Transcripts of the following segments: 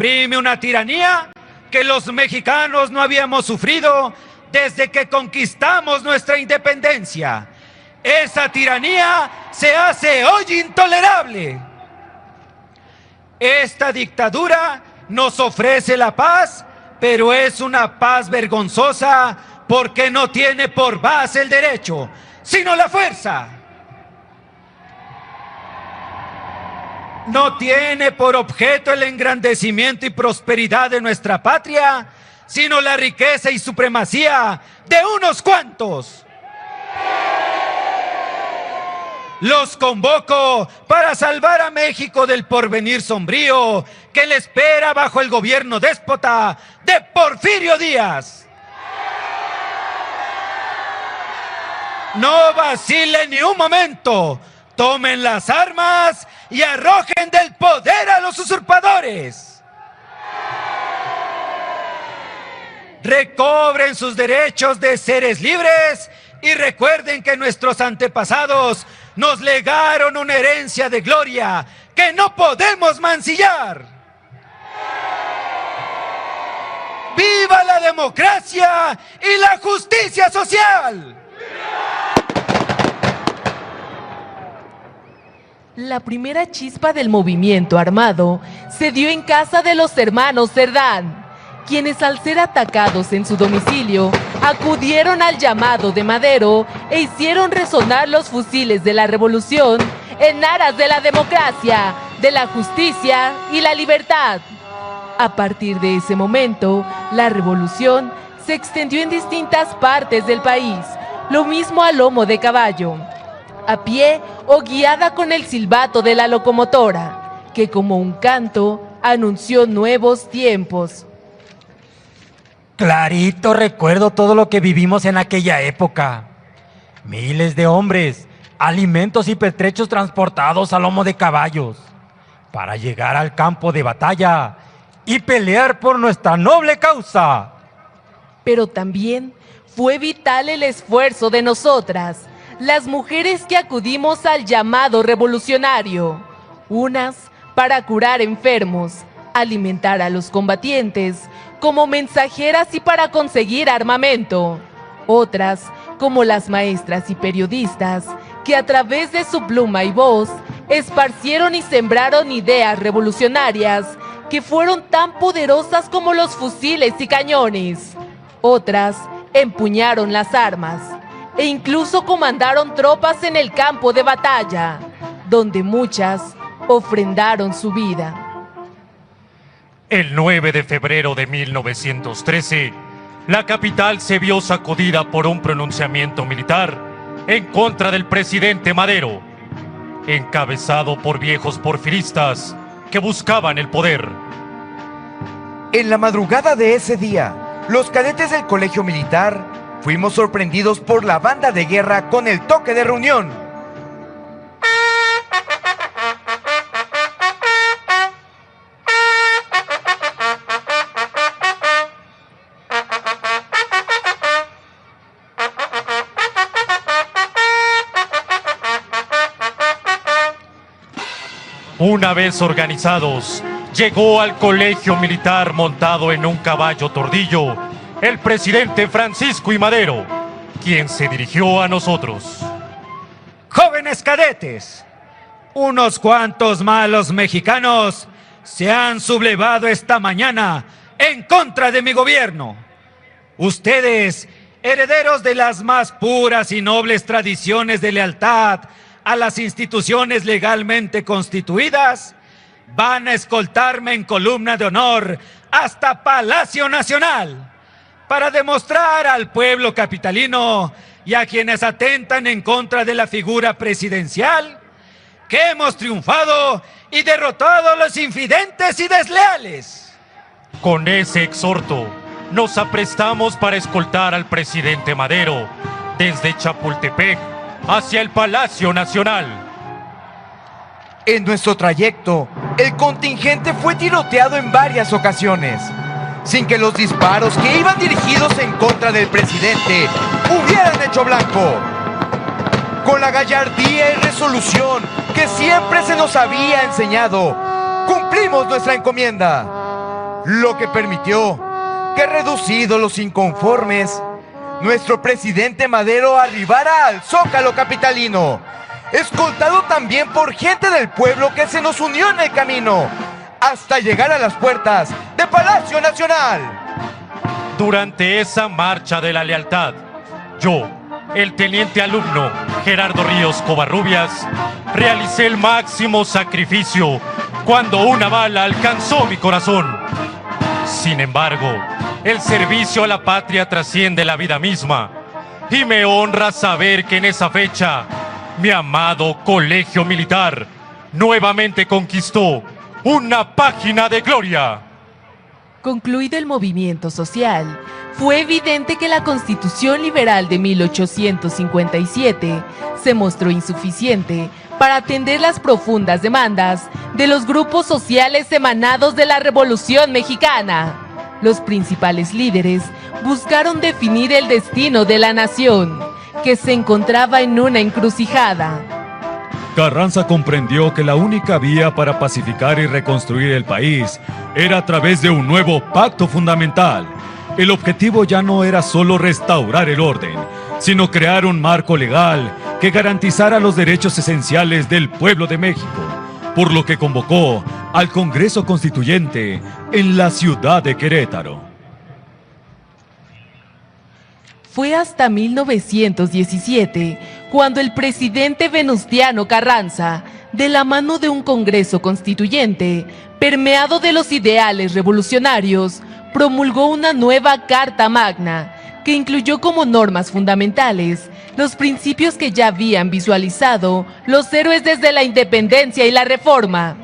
Prime una tiranía que los mexicanos no habíamos sufrido desde que conquistamos nuestra independencia. Esa tiranía se hace hoy intolerable. Esta dictadura nos ofrece la paz, pero es una paz vergonzosa porque no tiene por base el derecho, sino la fuerza. No tiene por objeto el engrandecimiento y prosperidad de nuestra patria, sino la riqueza y supremacía de unos cuantos. Los convoco para salvar a México del porvenir sombrío que le espera bajo el gobierno déspota de Porfirio Díaz. No vacilen ni un momento, tomen las armas y arrojen del poder a los usurpadores. Recobren sus derechos de seres libres y recuerden que nuestros antepasados nos legaron una herencia de gloria que no podemos mancillar. ¡Viva la democracia y la justicia social! La primera chispa del movimiento armado se dio en casa de los hermanos Cerdán, quienes al ser atacados en su domicilio, acudieron al llamado de Madero e hicieron resonar los fusiles de la revolución en aras de la democracia, de la justicia y la libertad. A partir de ese momento, la revolución se extendió en distintas partes del país, lo mismo a lomo de caballo, a pie o guiada con el silbato de la locomotora, que como un canto anunció nuevos tiempos. Clarito recuerdo todo lo que vivimos en aquella época. Miles de hombres, alimentos y pertrechos transportados a lomo de caballos para llegar al campo de batalla y pelear por nuestra noble causa. Pero también fue vital el esfuerzo de nosotras, las mujeres que acudimos al llamado revolucionario, unas para curar enfermos, alimentar a los combatientes, como mensajeras y para conseguir armamento, otras como las maestras y periodistas que a través de su pluma y voz esparcieron y sembraron ideas revolucionarias que fueron tan poderosas como los fusiles y cañones. Otras empuñaron las armas e incluso comandaron tropas en el campo de batalla, donde muchas ofrendaron su vida. El 9 de febrero de 1913, la capital se vio sacudida por un pronunciamiento militar en contra del presidente Madero, encabezado por viejos porfiristas que buscaban el poder. En la madrugada de ese día, los cadetes del colegio militar fuimos sorprendidos por la banda de guerra con el toque de reunión. Una vez organizados, llegó al colegio militar montado en un caballo tordillo, el presidente Francisco I. Madero, quien se dirigió a nosotros. Jóvenes cadetes, unos cuantos malos mexicanos se han sublevado esta mañana en contra de mi gobierno. Ustedes, herederos de las más puras y nobles tradiciones de lealtad a las instituciones legalmente constituidas, van a escoltarme en columna de honor hasta Palacio Nacional para demostrar al pueblo capitalino y a quienes atentan en contra de la figura presidencial que hemos triunfado y derrotado a los infidentes y desleales. Con ese exhorto, nos aprestamos para escoltar al presidente Madero desde Chapultepec hacia el Palacio Nacional. En nuestro trayecto, el contingente fue tiroteado en varias ocasiones, sin que los disparos que iban dirigidos en contra del presidente hubieran hecho blanco. Con la gallardía y resolución que siempre se nos había enseñado, cumplimos nuestra encomienda. lo que permitió que, reducidos los inconformes, nuestro presidente Madero arribara al Zócalo capitalino, escoltado también por gente del pueblo que se nos unió en el camino, hasta llegar a las puertas de Palacio Nacional. Durante esa marcha de la lealtad, yo, el teniente alumno Gerardo Ríos Covarrubias, realicé el máximo sacrificio cuando una bala alcanzó mi corazón. Sin embargo, el servicio a la patria trasciende la vida misma, y me honra saber que en esa fecha mi amado colegio militar nuevamente conquistó una página de gloria. Concluido el movimiento social, fue evidente que la Constitución Liberal de 1857 se mostró insuficiente para atender las profundas demandas de los grupos sociales emanados de la Revolución Mexicana. Los principales líderes buscaron definir el destino de la nación, que se encontraba en una encrucijada. Carranza comprendió que la única vía para pacificar y reconstruir el país era a través de un nuevo pacto fundamental. El objetivo ya no era solo restaurar el orden, sino crear un marco legal que garantizara los derechos esenciales del pueblo de México, por lo que convocó al Congreso Constituyente en la ciudad de Querétaro. Fue hasta 1917 cuando el presidente Venustiano Carranza, de la mano de un Congreso Constituyente, permeado de los ideales revolucionarios, promulgó una nueva Carta Magna, que incluyó como normas fundamentales los principios que ya habían visualizado los héroes desde la independencia y la reforma.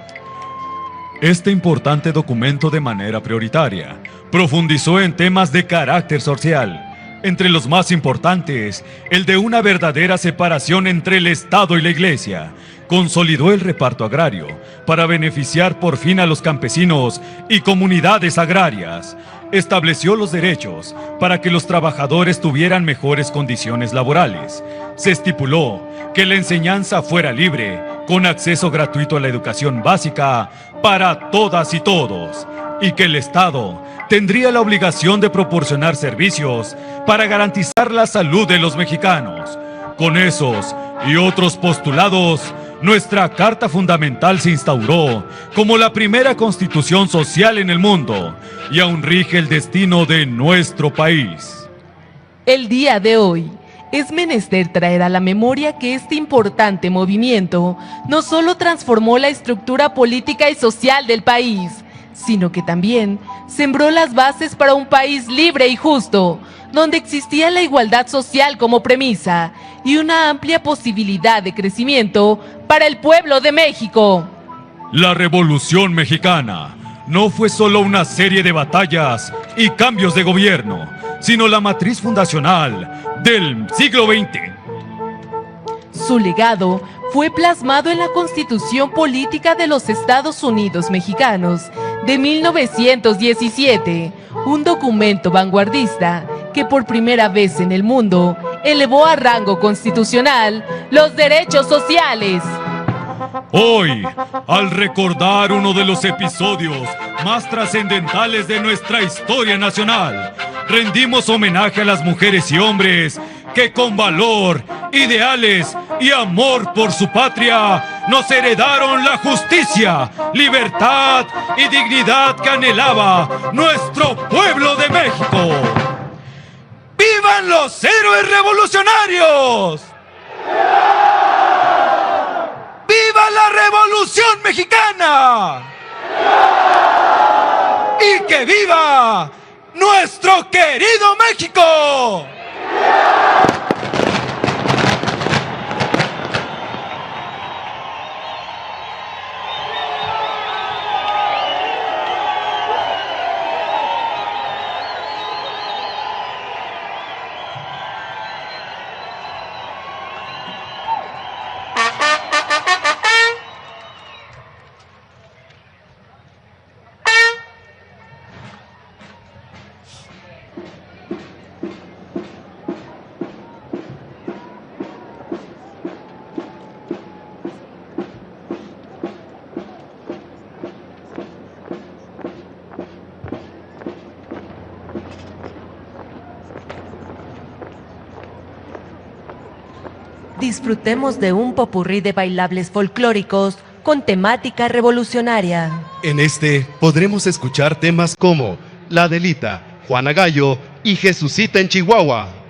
Este importante documento, de manera prioritaria, profundizó en temas de carácter social. Entre los más importantes, el de una verdadera separación entre el Estado y la Iglesia. Consolidó el reparto agrario para beneficiar por fin a los campesinos y comunidades agrarias. Estableció los derechos para que los trabajadores tuvieran mejores condiciones laborales. Se estipuló que la enseñanza fuera libre, con acceso gratuito a la educación básica para todas y todos, y que el Estado tendría la obligación de proporcionar servicios para garantizar la salud de los mexicanos. Con esos y otros postulados, nuestra Carta Fundamental se instauró como la primera constitución social en el mundo y aún rige el destino de nuestro país. El día de hoy es menester traer a la memoria que este importante movimiento no solo transformó la estructura política y social del país, sino que también sembró las bases para un país libre y justo, donde existía la igualdad social como premisa y una amplia posibilidad de crecimiento para el pueblo de México. La Revolución Mexicana no fue solo una serie de batallas y cambios de gobierno, sino la matriz fundacional del siglo XX. Su legado fue plasmado en la Constitución Política de los Estados Unidos Mexicanos de 1917, un documento vanguardista que por primera vez en el mundo elevó a rango constitucional los derechos sociales. Hoy, al recordar uno de los episodios más trascendentales de nuestra historia nacional, rendimos homenaje a las mujeres y hombres que con valor, ideales y amor por su patria nos heredaron la justicia, libertad y dignidad que anhelaba nuestro pueblo de México. ¡Vivan los héroes revolucionarios! ¡Viva la Revolución Mexicana! ¡Y que viva nuestro querido México! disfrutemos de un popurrí de bailables folclóricos con temática revolucionaria. En este podremos escuchar temas como La Adelita, Juana Gallo y Jesucita en Chihuahua.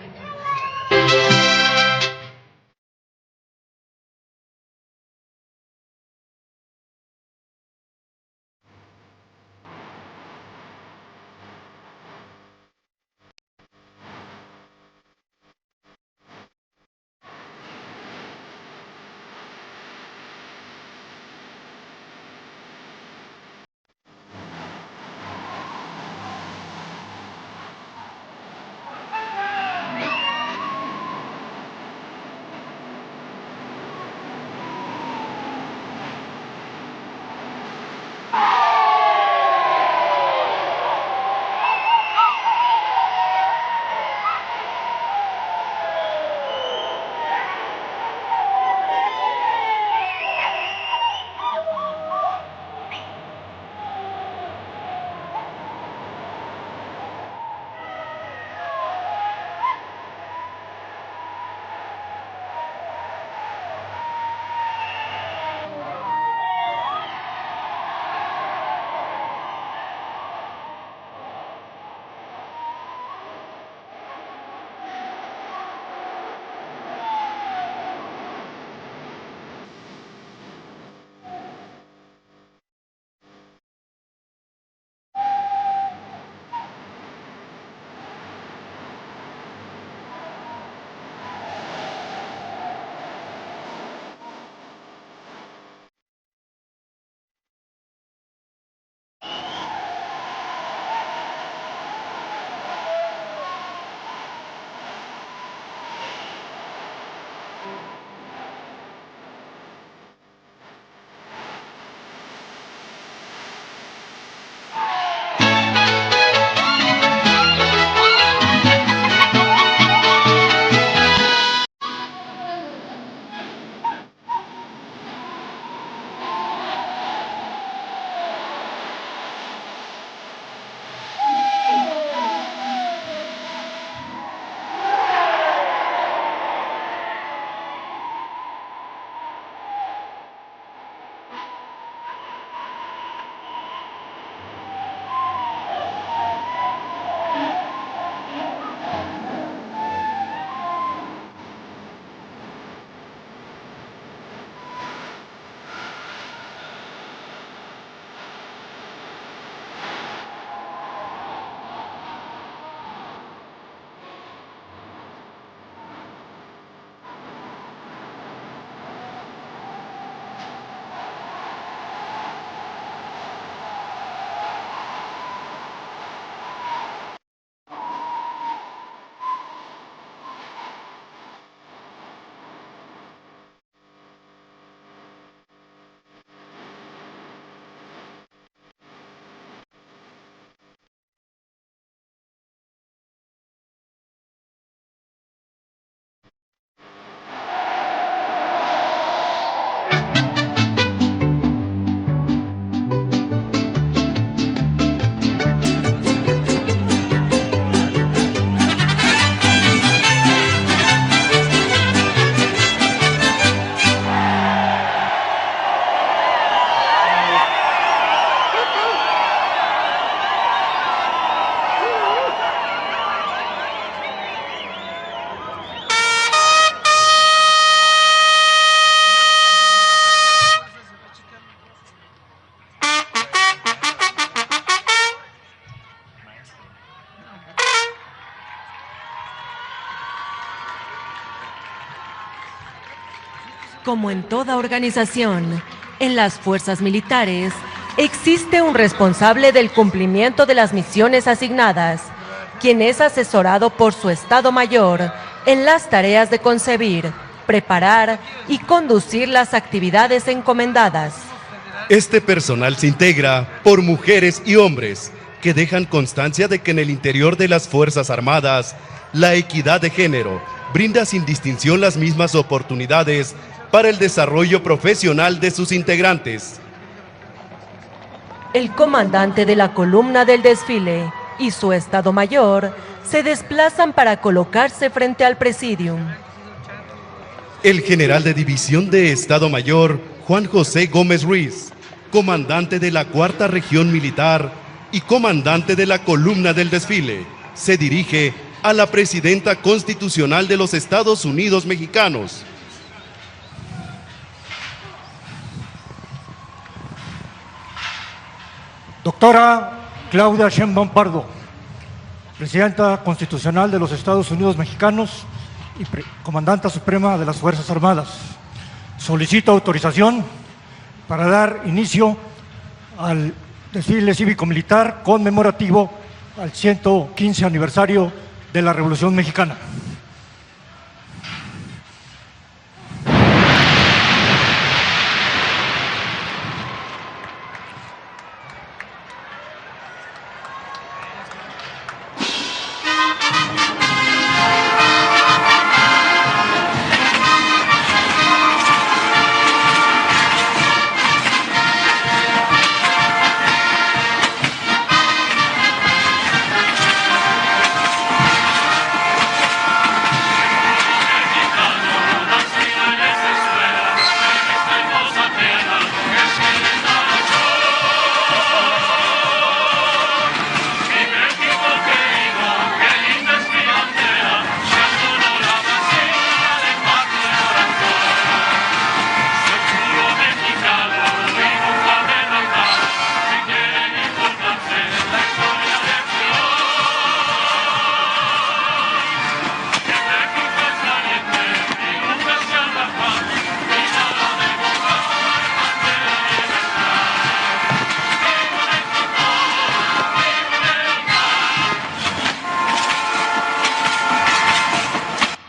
Como en toda organización, en las fuerzas militares existe un responsable del cumplimiento de las misiones asignadas, quien es asesorado por su Estado Mayor en las tareas de concebir, preparar y conducir las actividades encomendadas. Este personal se integra por mujeres y hombres que dejan constancia de que en el interior de las Fuerzas Armadas, la equidad de género brinda sin distinción las mismas oportunidades para el desarrollo profesional de sus integrantes. El comandante de la columna del desfile y su Estado Mayor se desplazan para colocarse frente al presidium. el general de división de Estado Mayor Juan José Gómez Ruiz, comandante de la Cuarta Región Militar y comandante de la columna del desfile, se dirige a la presidenta constitucional de los Estados Unidos mexicanos. Doctora Claudia Sheinbaum Pardo, Presidenta Constitucional de los Estados Unidos Mexicanos y Comandanta Suprema de las Fuerzas Armadas, solicito autorización para dar inicio al desfile cívico-militar conmemorativo al 115 aniversario de la Revolución Mexicana.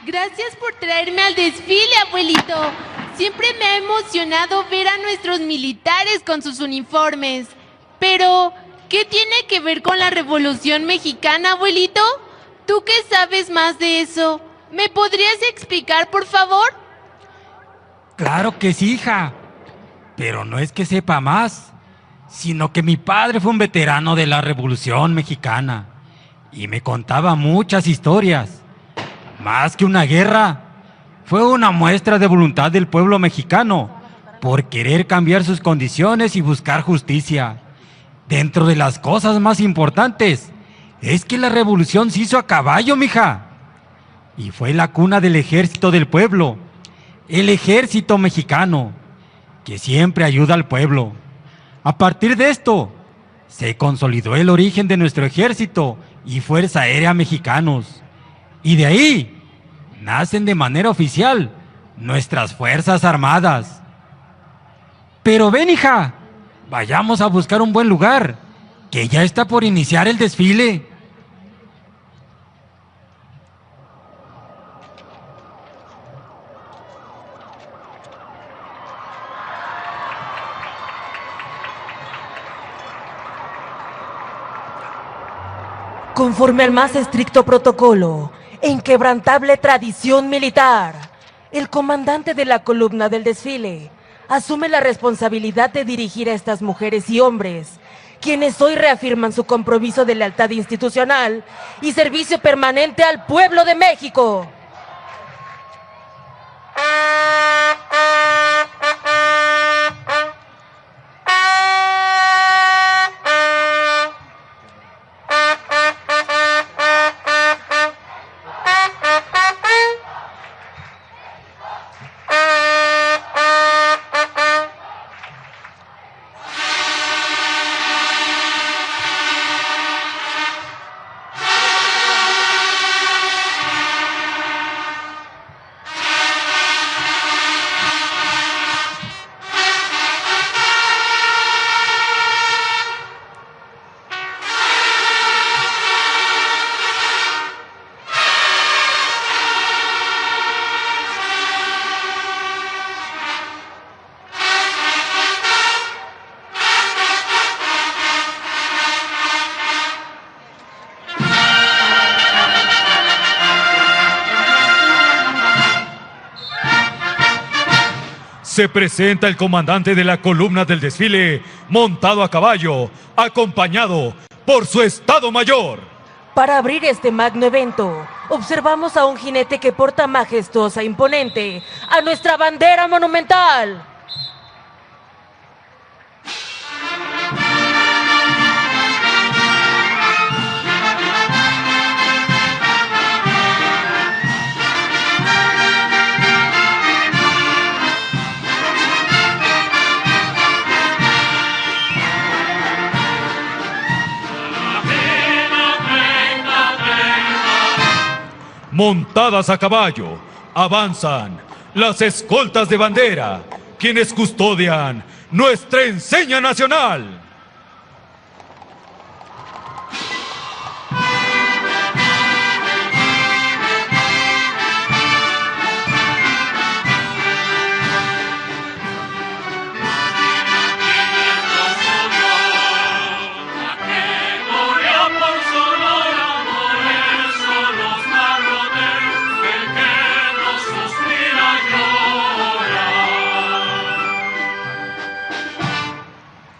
Gracias por traerme al desfile, abuelito. Siempre me ha emocionado ver a nuestros militares con sus uniformes. Pero, ¿qué tiene que ver con la Revolución Mexicana, abuelito? ¿Tú qué sabes más de eso? ¿Me podrías explicar, por favor? Claro que sí, hija. Pero no es que sepa más, sino que mi padre fue un veterano de la Revolución Mexicana y me contaba muchas historias. Más que una guerra, fue una muestra de voluntad del pueblo mexicano por querer cambiar sus condiciones y buscar justicia. Dentro de las cosas más importantes es que la revolución se hizo a caballo, mija. Y fue la cuna del ejército del pueblo, el ejército mexicano, que siempre ayuda al pueblo. A partir de esto, se consolidó el origen de nuestro ejército y Fuerza Aérea mexicanos. Y de ahí nacen de manera oficial nuestras Fuerzas Armadas. Pero ven, hija, vayamos a buscar un buen lugar, que ya está por iniciar el desfile. Conforme al más estricto protocolo e inquebrantable tradición militar, el comandante de la columna del desfile asume la responsabilidad de dirigir a estas mujeres y hombres, quienes hoy reafirman su compromiso de lealtad institucional y servicio permanente al pueblo de México. Se presenta el comandante de la columna del desfile, montado a caballo, acompañado por su Estado Mayor. Para abrir este magno evento, observamos a un jinete que porta majestuosa e imponente a nuestra bandera monumental. Montadas a caballo, avanzan las escoltas de bandera, quienes custodian nuestra enseña nacional.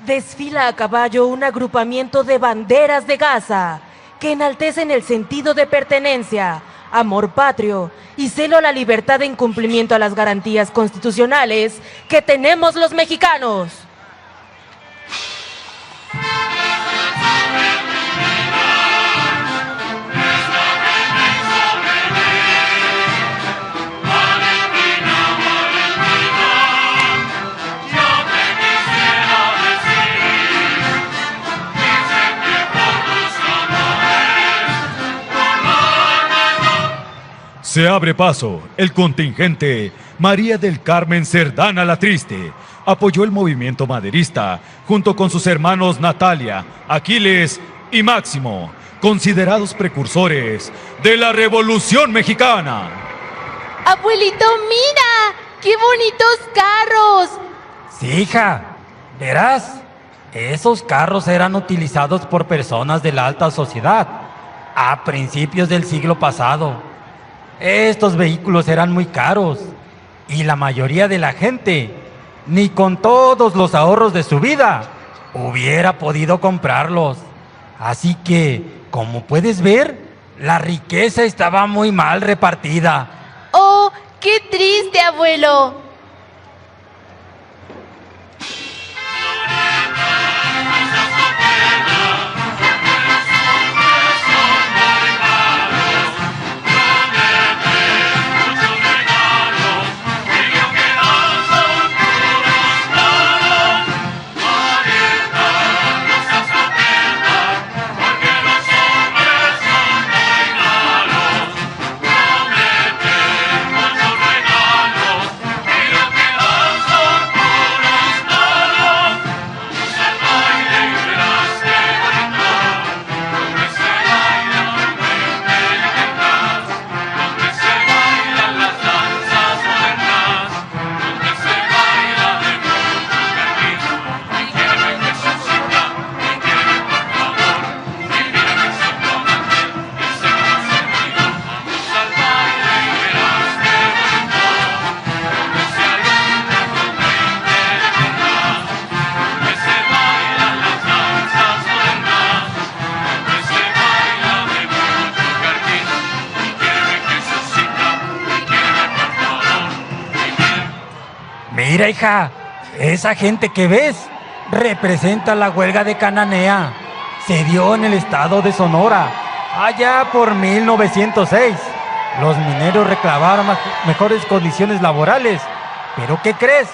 Desfila a caballo un agrupamiento de banderas de Gaza que enaltecen el sentido de pertenencia, amor patrio y celo a la libertad en cumplimiento a las garantías constitucionales que tenemos los mexicanos. Se abre paso el contingente María del Carmen Cerdán a la Triste. Apoyó el movimiento maderista junto con sus hermanos Natalia, Aquiles y Máximo, considerados precursores de la Revolución Mexicana. Abuelito, mira, qué bonitos carros. Sí, hija, verás, esos carros eran utilizados por personas de la alta sociedad a principios del siglo pasado. Estos vehículos eran muy caros y la mayoría de la gente, ni con todos los ahorros de su vida, hubiera podido comprarlos. Así que, como puedes ver, la riqueza estaba muy mal repartida. Oh, qué triste, abuelo. Mira, hija, esa gente que ves representa la huelga de Cananea. Se dio en el estado de Sonora, allá por 1906. Los mineros reclamaron mejores condiciones laborales. ¿Pero qué crees?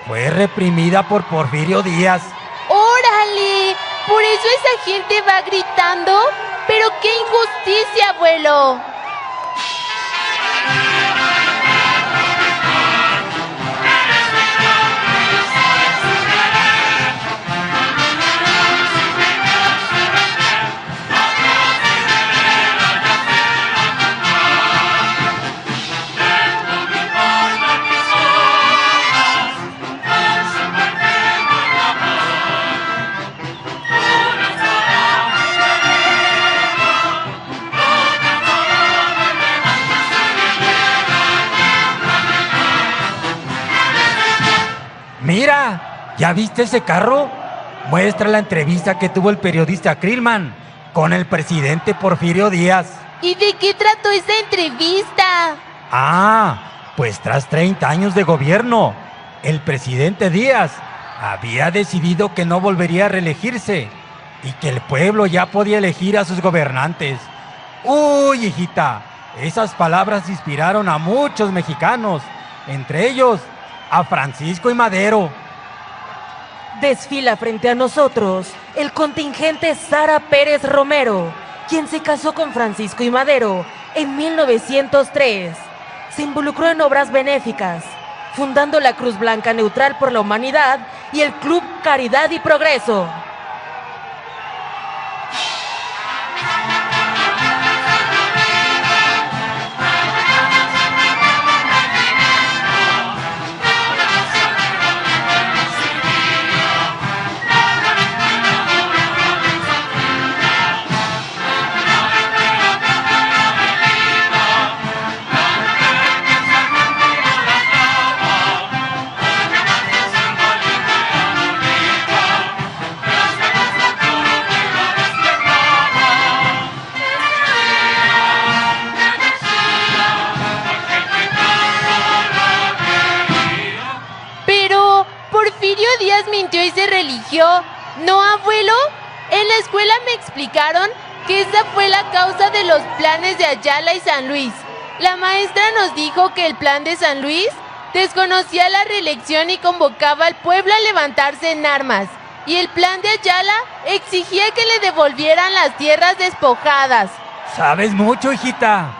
Fue reprimida por Porfirio Díaz. ¡Órale! ¿Por eso esa gente va gritando? ¡Pero qué injusticia, abuelo! Mira, ¿ya viste ese carro? Muestra la entrevista que tuvo el periodista Krillman con el presidente Porfirio Díaz. ¿Y de qué trató esa entrevista? Pues tras 30 años de gobierno, el presidente Díaz había decidido que no volvería a reelegirse y que el pueblo ya podía elegir a sus gobernantes. Uy, hijita, esas palabras inspiraron a muchos mexicanos, entre ellos a Francisco y Madero. Desfila frente a nosotros el contingente Sara Pérez Romero, quien se casó con Francisco y Madero en 1903. Se involucró en obras benéficas, fundando la Cruz Blanca Neutral por la Humanidad y el Club Caridad y Progreso. Pero Porfirio Díaz mintió y se religió, ¿no, abuelo? En la escuela me explicaron que esa fue la causa de los planes de Ayala y San Luis. La maestra nos dijo que el plan de San Luis desconocía la reelección y convocaba al pueblo a levantarse en armas. Y el plan de Ayala exigía que le devolvieran las tierras despojadas. ¿Sabes mucho, hijita?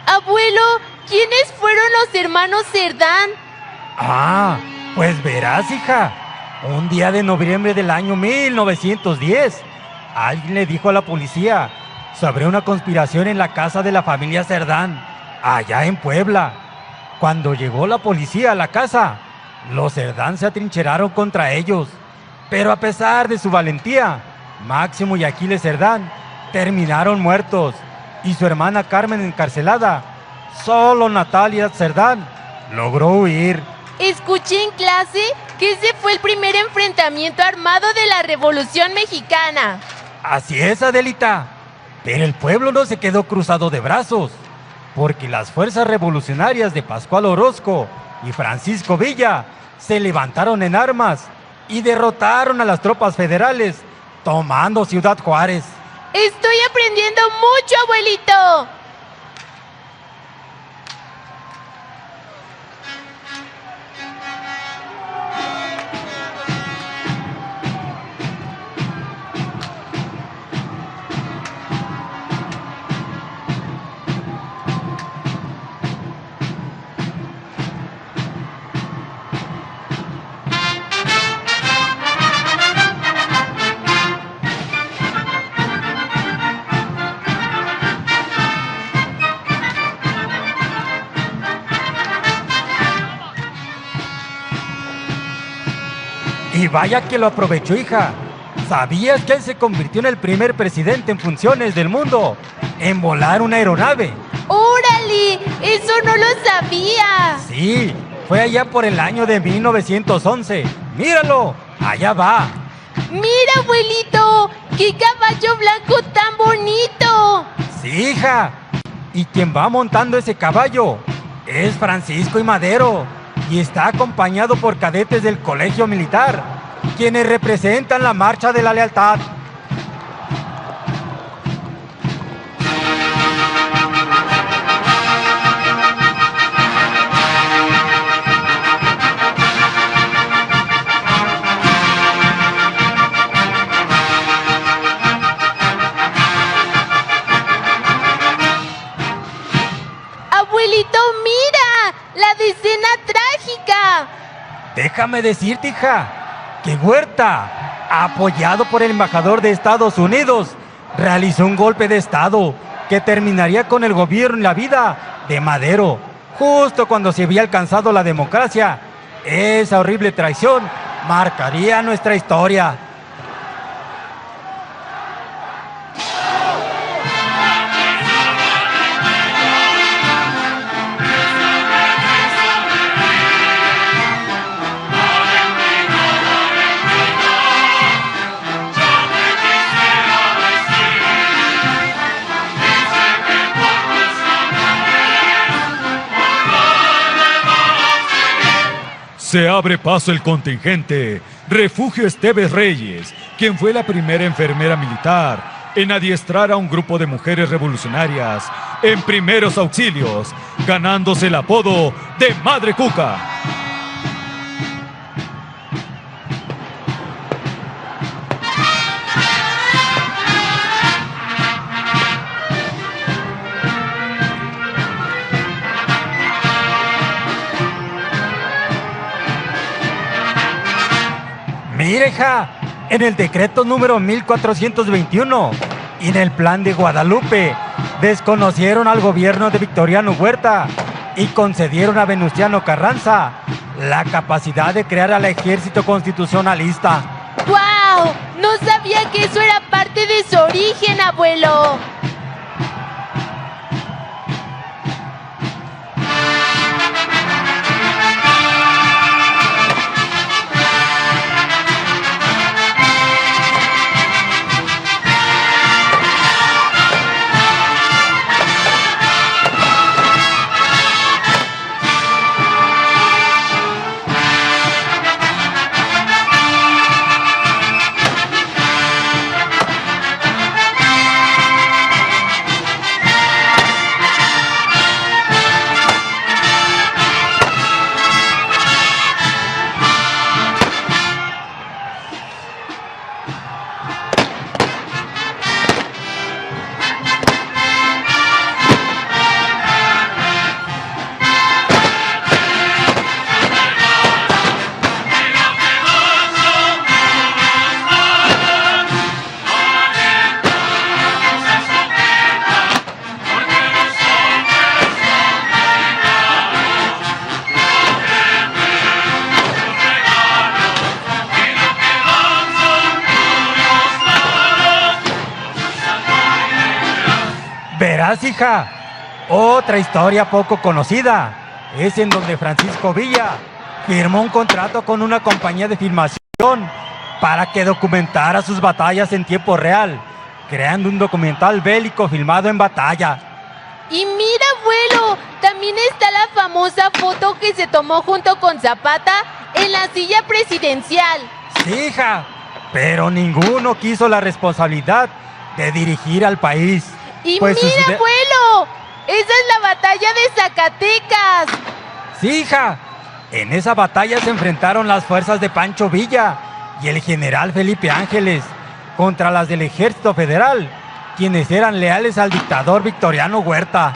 Abuelo, ¿quiénes fueron los hermanos Cerdán? Pues verás, hija. Un día de noviembre del año 1910, alguien le dijo a la policía sobre una conspiración en la casa de la familia Cerdán, allá en Puebla. Cuando llegó la policía a la casa, los Cerdán se atrincheraron contra ellos. Pero a pesar de su valentía, Máximo y Aquiles Cerdán terminaron muertos y su hermana Carmen encarcelada. Solo Natalia Cerdán logró huir. Escuché en clase que ese fue el primer enfrentamiento armado de la Revolución Mexicana. Así es, Adelita. Pero el pueblo no se quedó cruzado de brazos, porque las fuerzas revolucionarias de Pascual Orozco y Francisco Villa se levantaron en armas y derrotaron a las tropas federales, tomando Ciudad Juárez. Estoy aprendiendo mucho, abuelito. Y vaya que lo aprovechó, hija. ¿Sabías que él se convirtió en el primer presidente en funciones del mundo en volar una aeronave? ¡Órale! ¡Eso no lo sabía! Sí, fue allá por el año de 1911. ¡Míralo! ¡Allá va! ¡Mira, abuelito! ¡Qué caballo blanco tan bonito! Sí, hija. Y quien va montando ese caballo es Francisco y Madero. Y está acompañado por cadetes del Colegio Militar, quienes representan la Marcha de la Lealtad. Abuelito, mira, la decena trágica. Déjame decirte, hija, que Huerta, apoyado por el embajador de Estados Unidos, realizó un golpe de Estado que terminaría con el gobierno y la vida de Madero, justo cuando se había alcanzado la democracia. Esa horrible traición marcaría nuestra historia. Se abre paso el contingente Refugio Esteves Reyes, quien fue la primera enfermera militar en adiestrar a un grupo de mujeres revolucionarias en primeros auxilios, ganándose el apodo de Madre Cuca. Mira, hija, en el decreto número 1421 y en el plan de Guadalupe desconocieron al gobierno de Victoriano Huerta y concedieron a Venustiano Carranza la capacidad de crear al ejército constitucionalista. ¡Guau! No sabía que eso era parte de su origen, abuelo. Verás, hija, otra historia poco conocida es en donde Francisco Villa firmó un contrato con una compañía de filmación para que documentara sus batallas en tiempo real, creando un documental bélico filmado en batalla. Y mira, abuelo, también está la famosa foto que se tomó junto con Zapata en la silla presidencial. Sí, hija, pero ninguno quiso la responsabilidad de dirigir al país. Y pues mira, abuelo, esa es la batalla de Zacatecas. Sí, hija, en esa batalla se enfrentaron las fuerzas de Pancho Villa y el general Felipe Ángeles contra las del Ejército Federal, quienes eran leales al dictador Victoriano Huerta.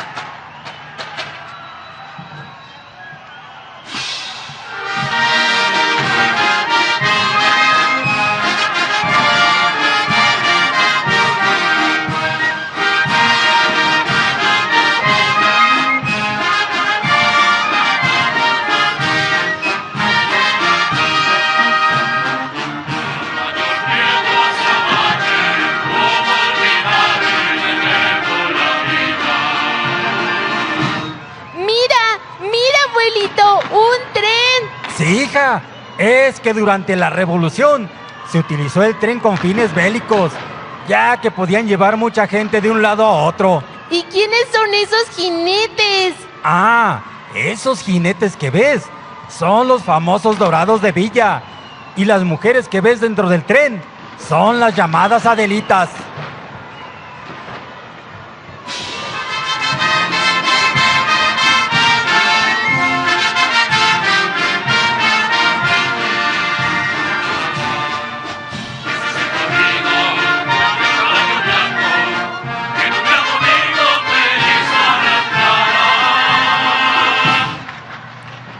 ¡Un tren! Sí, hija, es que durante la Revolución se utilizó el tren con fines bélicos, ya que podían llevar mucha gente de un lado a otro. ¿Y quiénes son esos jinetes? Ah, esos jinetes que ves son los famosos dorados de Villa, y las mujeres que ves dentro del tren son las llamadas Adelitas.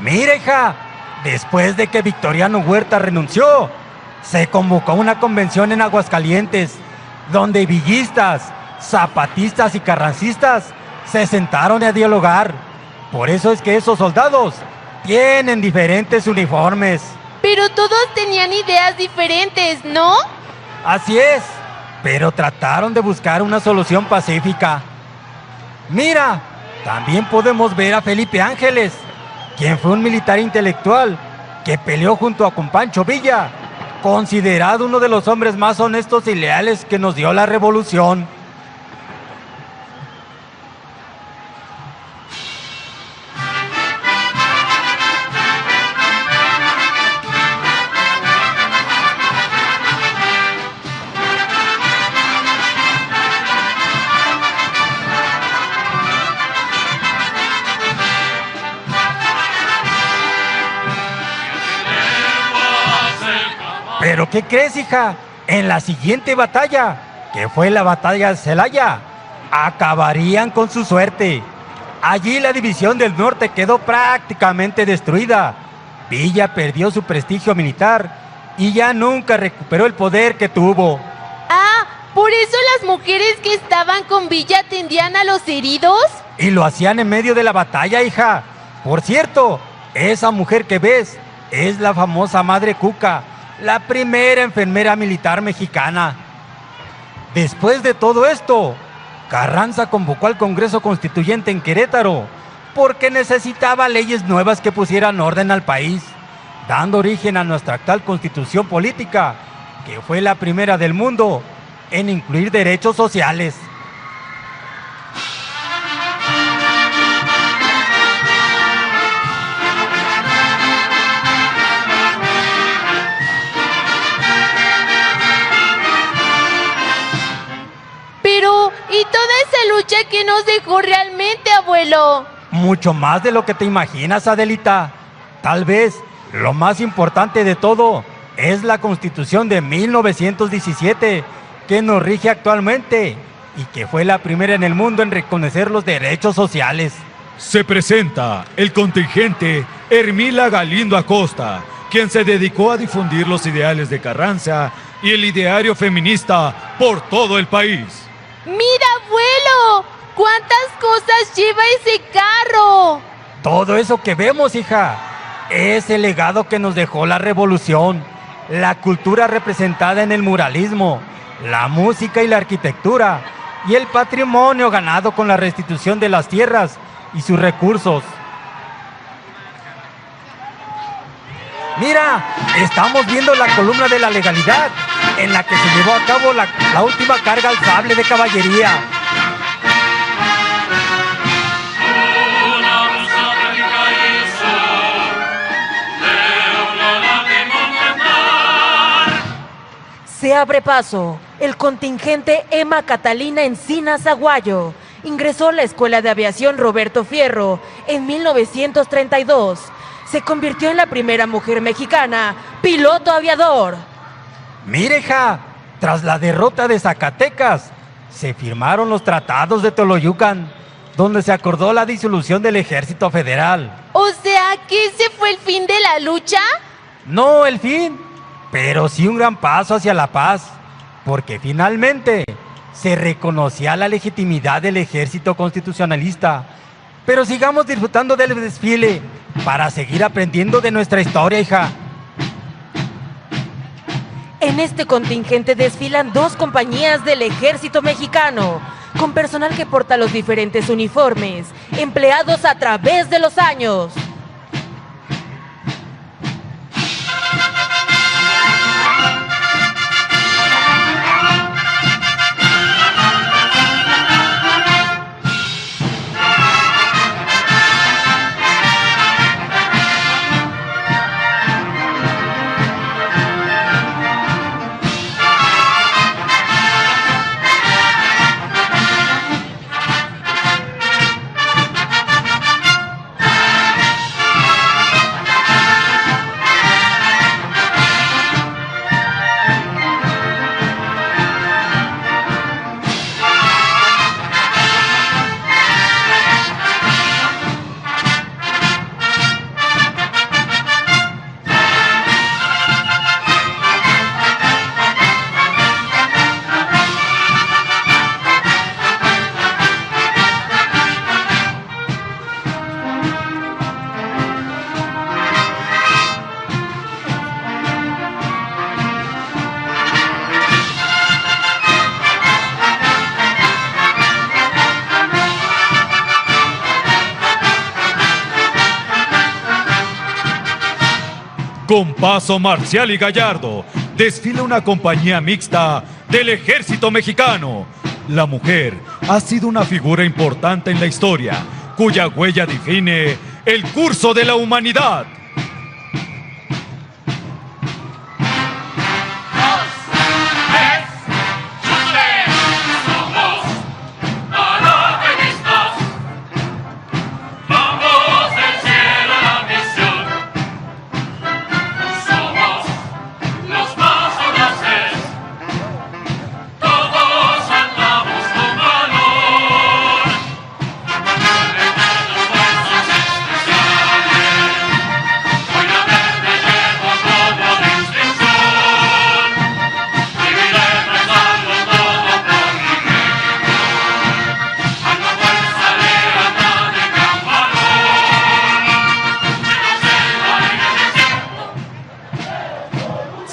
Mira, hija, después de que Victoriano Huerta renunció, se convocó una convención en Aguascalientes, donde villistas, zapatistas y carrancistas se sentaron a dialogar. Por eso es que esos soldados tienen diferentes uniformes. Pero todos tenían ideas diferentes, ¿no? Así es, pero trataron de buscar una solución pacífica. Mira, también podemos ver a Felipe Ángeles, quien fue un militar intelectual que peleó junto a con Pancho Villa, considerado uno de los hombres más honestos y leales que nos dio la revolución. ¿Pero qué crees, hija? En la siguiente batalla, que fue la batalla de Celaya, acabarían con su suerte. Allí la división del norte quedó prácticamente destruida. Villa perdió su prestigio militar y ya nunca recuperó el poder que tuvo. Ah, ¿por eso las mujeres que estaban con Villa atendían a los heridos? Y lo hacían en medio de la batalla, hija. Por cierto, esa mujer que ves es la famosa Madre Cuca, la primera enfermera militar mexicana. Después de todo esto, Carranza convocó al Congreso Constituyente en Querétaro porque necesitaba leyes nuevas que pusieran orden al país, dando origen a nuestra actual Constitución Política, que fue la primera del mundo en incluir derechos sociales. Pero, ¿y toda esa lucha que nos dejó realmente, abuelo? Mucho más de lo que te imaginas, Adelita. Tal vez lo más importante de todo es la Constitución de 1917, que nos rige actualmente y que fue la primera en el mundo en reconocer los derechos sociales. Se presenta el contingente Hermila Galindo Acosta, quien se dedicó a difundir los ideales de Carranza y el ideario feminista por todo el país. ¡Mira, abuelo! ¿Cuántas cosas lleva ese carro? Todo eso que vemos, hija, es el legado que nos dejó la revolución, la cultura representada en el muralismo, la música y la arquitectura, y el patrimonio ganado con la restitución de las tierras y sus recursos. Mira, estamos viendo la columna de la legalidad, en la que se llevó a cabo la última carga al sable de caballería. Se abre paso. El contingente Emma Catalina Encinas Aguayo ingresó a la Escuela de Aviación Roberto Fierro en 1932. Se convirtió en la primera mujer mexicana piloto aviador. Mire, hija, tras la derrota de Zacatecas, se firmaron los tratados de Toloyucan, donde se acordó la disolución del Ejército Federal. O sea, ¿que ese fue el fin de la lucha? No el fin, pero sí un gran paso hacia la paz, porque finalmente se reconocía la legitimidad del ejército constitucionalista. Pero sigamos disfrutando del desfile para seguir aprendiendo de nuestra historia, hija. En este contingente desfilan 2 compañías del ejército mexicano, con personal que porta los diferentes uniformes, empleados a través de los años. Con paso marcial y gallardo, desfila una compañía mixta del ejército mexicano. La mujer ha sido una figura importante en la historia, cuya huella define el curso de la humanidad.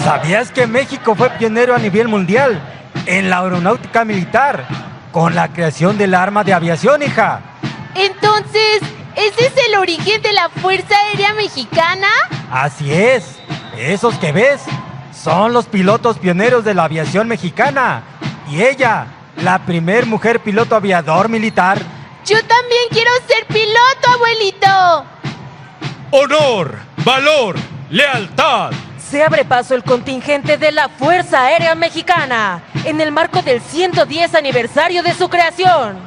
¿Sabías que México fue pionero a nivel mundial en la aeronáutica militar con la creación del arma de aviación, hija? Entonces, ¿ese es el origen de la Fuerza Aérea Mexicana? Así es. Esos que ves son los pilotos pioneros de la aviación mexicana. Y ella, la primer mujer piloto aviador militar. Yo también quiero ser piloto, abuelito. Honor, valor, lealtad. Se abre paso el contingente de la Fuerza Aérea Mexicana en el marco del 110 aniversario de su creación.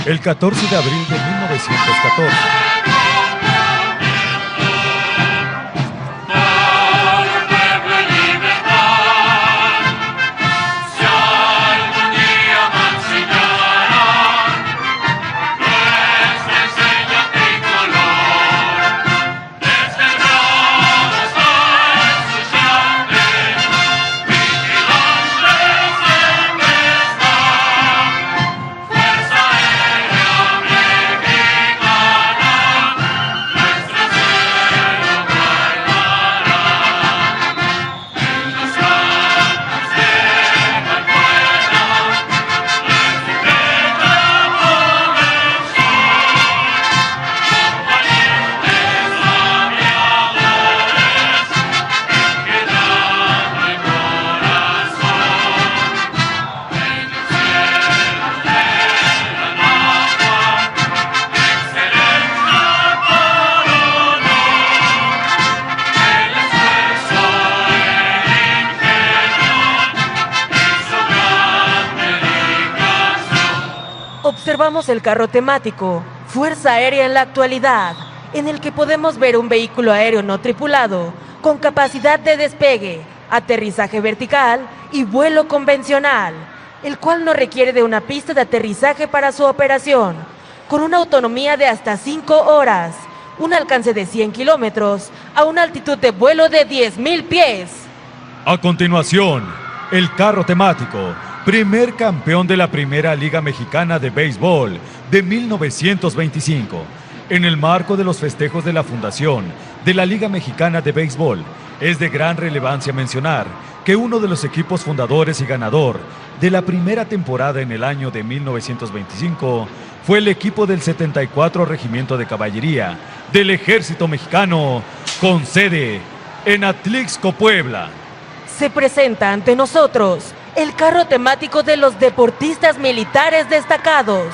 El 14 de abril de 1914. Observamos el carro temático Fuerza Aérea en la actualidad, en el que podemos ver un vehículo aéreo no tripulado con capacidad de despegue, aterrizaje vertical y vuelo convencional, el cual no requiere de una pista de aterrizaje para su operación, con una autonomía de hasta 5 horas, un alcance de 100 kilómetros a una altitud de vuelo de 10.000 pies. A continuación, el carro temático, primer campeón de la Primera Liga Mexicana de Béisbol de 1925. En el marco de los festejos de la fundación de la Liga Mexicana de Béisbol, es de gran relevancia mencionar que uno de los equipos fundadores y ganador de la primera temporada en el año de 1925 fue el equipo del 74 Regimiento de Caballería del Ejército Mexicano, con sede en Atlixco, Puebla. Se presenta ante nosotros el carro temático de los deportistas militares destacados,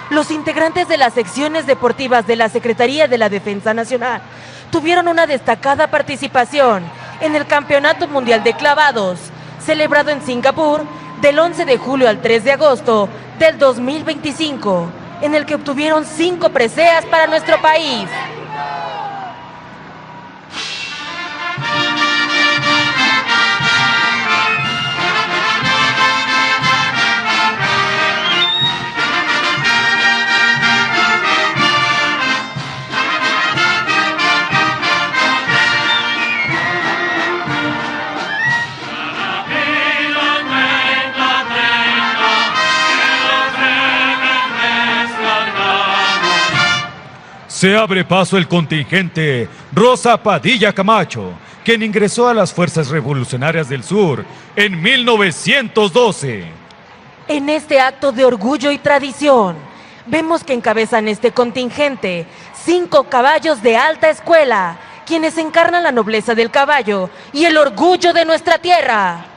los integrantes de las secciones deportivas de la Secretaría de la Defensa Nacional tuvieron una destacada participación en el Campeonato Mundial de Clavados, celebrado en Singapur del 11 de julio al 3 de agosto del 2025, en el que obtuvieron 5 preseas para nuestro país. Se abre paso el contingente Rosa Padilla Camacho, quien ingresó a las Fuerzas Revolucionarias del Sur en 1912. En este acto de orgullo y tradición, vemos que encabezan este contingente 5 caballos de alta escuela, quienes encarnan la nobleza del caballo y el orgullo de nuestra tierra.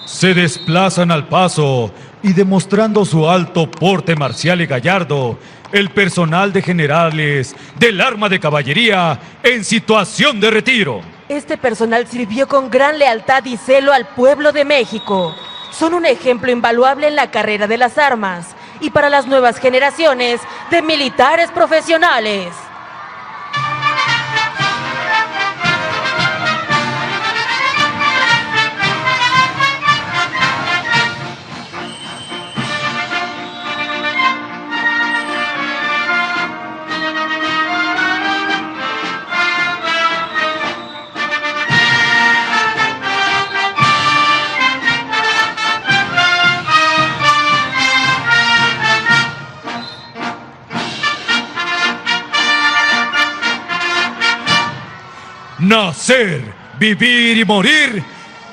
Se desplazan al paso y demostrando su alto porte marcial y gallardo, el personal de generales del arma de caballería en situación de retiro. Este personal sirvió con gran lealtad y celo al pueblo de México. Son un ejemplo invaluable en la carrera de las armas y para las nuevas generaciones de militares profesionales. Nacer, vivir y morir,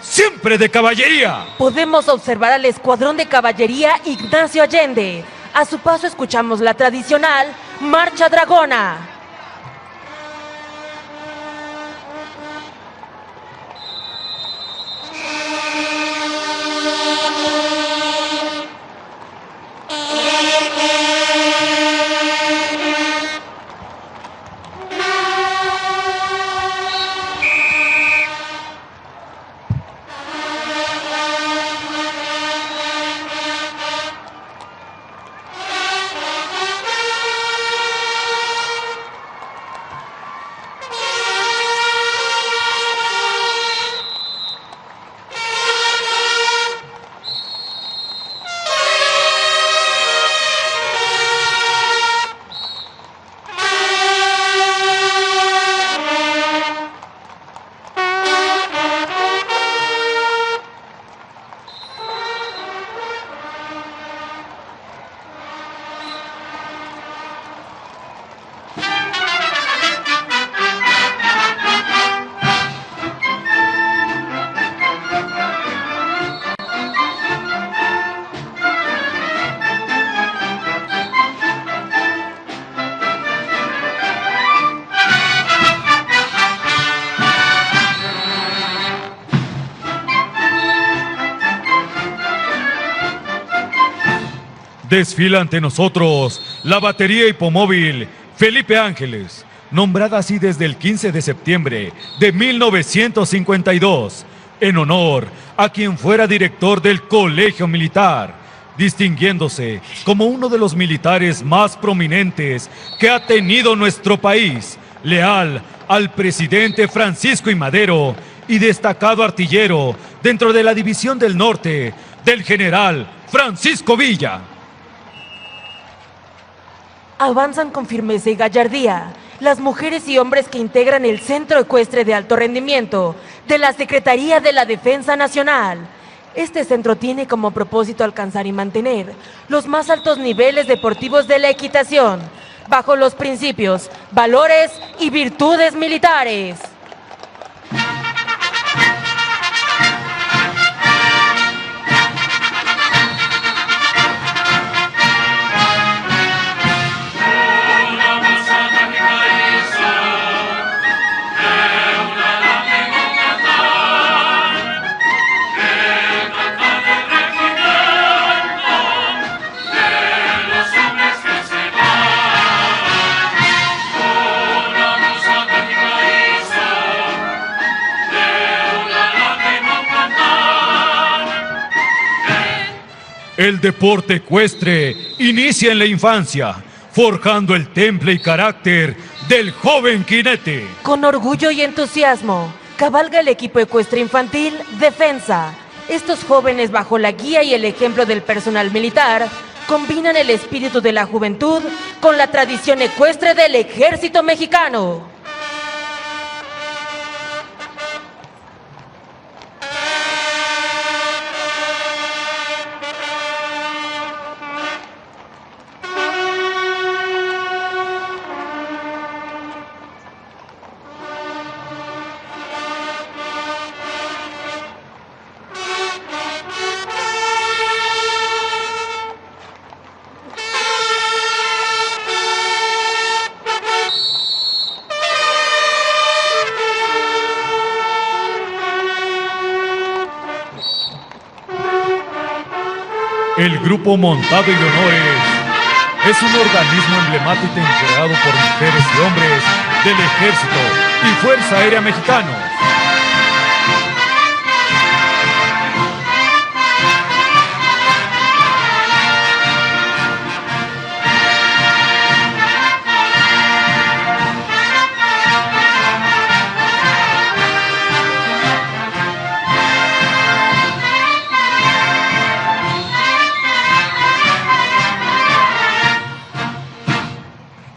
siempre de caballería. Podemos observar al escuadrón de caballería Ignacio Allende. A su paso escuchamos la tradicional Marcha Dragona. Desfila ante nosotros la batería hipomóvil Felipe Ángeles, nombrada así desde el 15 de septiembre de 1952, en honor a quien fuera director del Colegio Militar, distinguiéndose como uno de los militares más prominentes que ha tenido nuestro país, leal al presidente Francisco I. Madero y destacado artillero dentro de la División del Norte del general Francisco Villa. Avanzan con firmeza y gallardía las mujeres y hombres que integran el Centro Ecuestre de Alto Rendimiento de la Secretaría de la Defensa Nacional. Este centro tiene como propósito alcanzar y mantener los más altos niveles deportivos de la equitación, bajo los principios, valores y virtudes militares. El deporte ecuestre inicia en la infancia, forjando el temple y carácter del joven jinete. Con orgullo y entusiasmo, cabalga el equipo ecuestre infantil Defensa. Estos jóvenes, bajo la guía y el ejemplo del personal militar, combinan el espíritu de la juventud con la tradición ecuestre del ejército mexicano. El Grupo Montado y de Honores es un organismo emblemático integrado por mujeres y hombres del Ejército y Fuerza Aérea Mexicanos.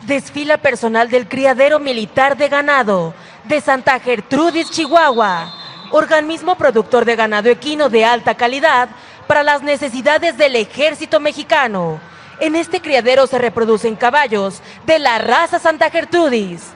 Desfila personal del Criadero Militar de Ganado de Santa Gertrudis, Chihuahua, organismo productor de ganado equino de alta calidad para las necesidades del Ejército Mexicano. En este criadero se reproducen caballos de la raza Santa Gertrudis.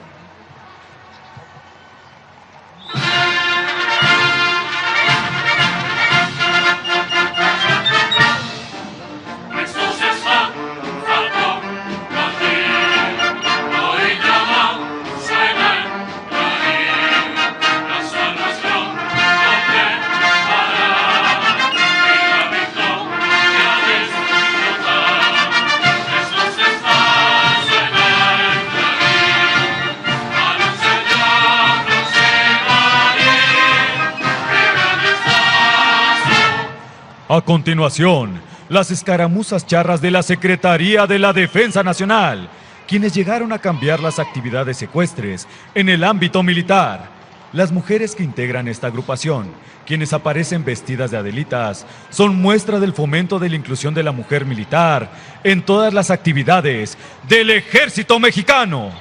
A continuación, las escaramuzas charras de la Secretaría de la Defensa Nacional, quienes llegaron a cambiar las actividades secuestres en el ámbito militar. Las mujeres que integran esta agrupación, quienes aparecen vestidas de adelitas, son muestra del fomento de la inclusión de la mujer militar en todas las actividades del Ejército Mexicano.